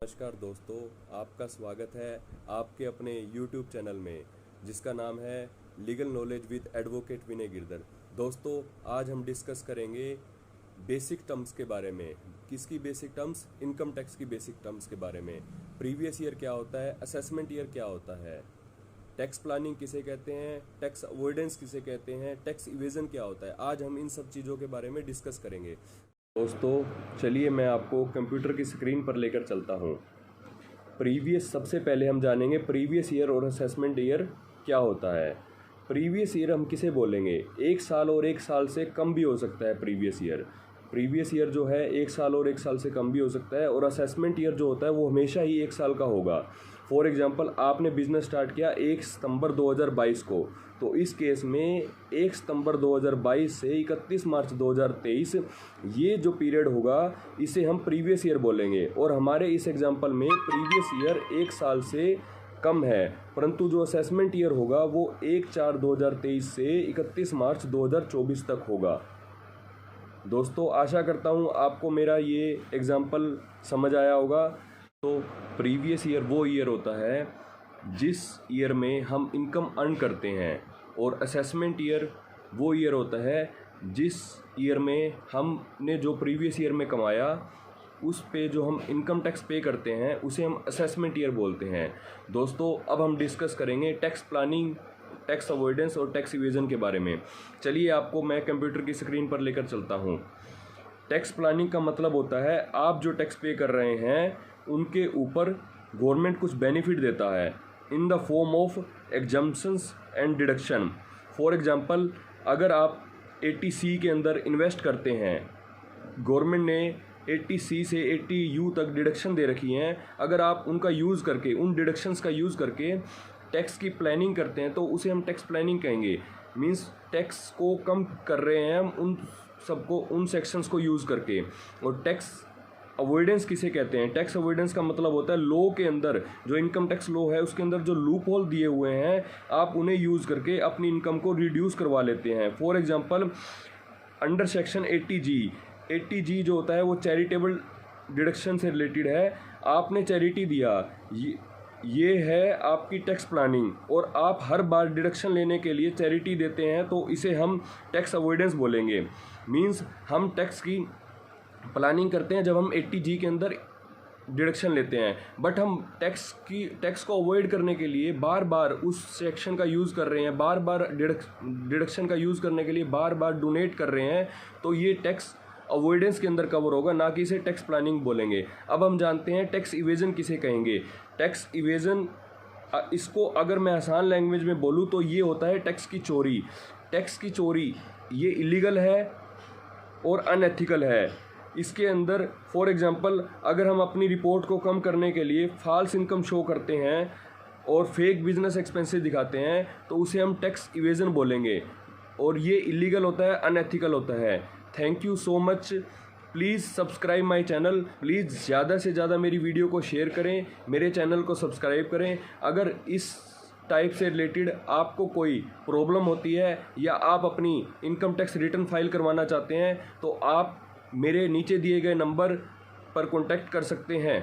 नमस्कार दोस्तों, आपका स्वागत है आपके अपने YouTube चैनल में जिसका नाम है लीगल नॉलेज विद एडवोकेट विनय गिरधर। दोस्तों, आज हम डिस्कस करेंगे बेसिक टर्म्स के बारे में। किसकी बेसिक टर्म्स? इनकम टैक्स की बेसिक टर्म्स के बारे में। प्रीवियस ईयर क्या होता है, असेसमेंट ईयर क्या होता है, टैक्स प्लानिंग किसे कहते हैं, टैक्स अवॉइडेंस किसे कहते हैं, टैक्स इवेजन क्या होता है। आज हम इन सब चीज़ों के बारे में डिस्कस करेंगे। दोस्तों चलिए मैं आपको कंप्यूटर की स्क्रीन पर लेकर चलता हूँ। सबसे पहले हम जानेंगे प्रीवियस ईयर और असेसमेंट ईयर क्या होता है। प्रीवियस ईयर हम किसे बोलेंगे? एक साल और एक साल से कम भी हो सकता है प्रीवियस ईयर जो है एक साल और एक साल से कम भी हो सकता है। और असेसमेंट ईयर जो होता है वो हमेशा ही एक साल का होगा। फॉर एग्जांपल, आपने बिजनेस स्टार्ट किया 1 सितंबर 2022 को, तो इस केस में 1 सितंबर 2022 से 31 मार्च 2023 ये जो पीरियड होगा इसे हम प्रीवियस ईयर बोलेंगे। और हमारे इस एग्जांपल में प्रीवियस ईयर एक साल से कम है, परंतु जो असेसमेंट ईयर होगा वो 1/4/2023 से 31 मार्च 2024 तक होगा। दोस्तों आशा करता हूँ आपको मेरा ये एग्जाम्पल समझ आया होगा। तो प्रीवियस ईयर वो ईयर होता है जिस ईयर में हम इनकम अर्न करते हैं, और असेसमेंट ईयर वो ईयर होता है जिस ईयर में हमने जो प्रीवियस ईयर में कमाया उस पे जो हम इनकम टैक्स पे करते हैं उसे हम असेसमेंट ईयर बोलते हैं। दोस्तों अब हम डिस्कस करेंगे टैक्स प्लानिंग, टैक्स अवॉइडेंस और टैक्स इवेजन के बारे में। चलिए आपको मैं कंप्यूटर की स्क्रीन पर लेकर चलता हूँ। टैक्स प्लानिंग का मतलब होता है आप जो टैक्स पे कर रहे हैं उनके ऊपर गवर्नमेंट कुछ बेनिफिट देता है in the form of exemptions and deduction. For example, अगर आप 80C के अंदर इन्वेस्ट करते हैं, गवर्नमेंट ने 80C से 80U तक डिडक्शन दे रखी हैं। अगर आप उनका यूज़ करके, उन डिडक्शंस का यूज़ करके टैक्स की प्लानिंग करते हैं तो उसे हम टैक्स प्लानिंग कहेंगे। मींस टैक्स को कम कर रहे हैं हम उन सेक्शंस को यूज़ करके। और टैक्स अवॉइडेंस किसे कहते हैं? टैक्स अवॉइडेंस का मतलब होता है लॉ के अंदर, जो इनकम टैक्स लॉ है उसके अंदर जो लूप होल दिए हुए हैं आप उन्हें यूज़ करके अपनी इनकम को रिड्यूस करवा लेते हैं। For example, under section 80G जो होता है वो चैरिटेबल डिडक्शन से रिलेटेड है। आपने चैरिटी दिया, ये है आपकी टैक्स प्लानिंग, और आप हर बार डिडक्शन लेने के लिए चैरिटी देते हैं तो इसे हम टैक्स अवॉइडेंस बोलेंगे। मींस हम टैक्स की प्लानिंग करते हैं जब हम 80G के अंदर डिडक्शन लेते हैं, बट हम टैक्स को अवॉइड करने के लिए बार बार उस सेक्शन का यूज़ कर रहे हैं, बार बार डिडक्शन का यूज़ करने के लिए बार बार डोनेट कर रहे हैं, तो ये टैक्स अवॉइडेंस के अंदर कवर होगा, ना कि इसे टैक्स प्लानिंग बोलेंगे। अब हम जानते हैं टैक्स इवेजन किसे कहेंगे। टैक्स इवेजन, इसको अगर मैं आसान लैंग्वेज में बोलूँ तो ये होता है टैक्स की चोरी। टैक्स की चोरी ये इलीगल है और अनएथिकल है। इसके अंदर फॉर एग्जांपल, अगर हम अपनी रिपोर्ट को कम करने के लिए फॉल्स इनकम शो करते हैं और फेक बिजनेस एक्सपेंसेस दिखाते हैं तो उसे हम टैक्स इवेजन बोलेंगे, और ये इलीगल होता है, अनएथिकल होता है। Thank you so much. Please subscribe my channel. Please ज़्यादा से ज़्यादा मेरी वीडियो को शेयर करें, मेरे चैनल को सब्सक्राइब करें। अगर इस टाइप से रिलेटेड आपको कोई प्रॉब्लम होती है या आप अपनी इनकम टैक्स रिटर्न फाइल करवाना चाहते हैं तो आप मेरे नीचे दिए गए नंबर पर कॉन्टैक्ट कर सकते हैं।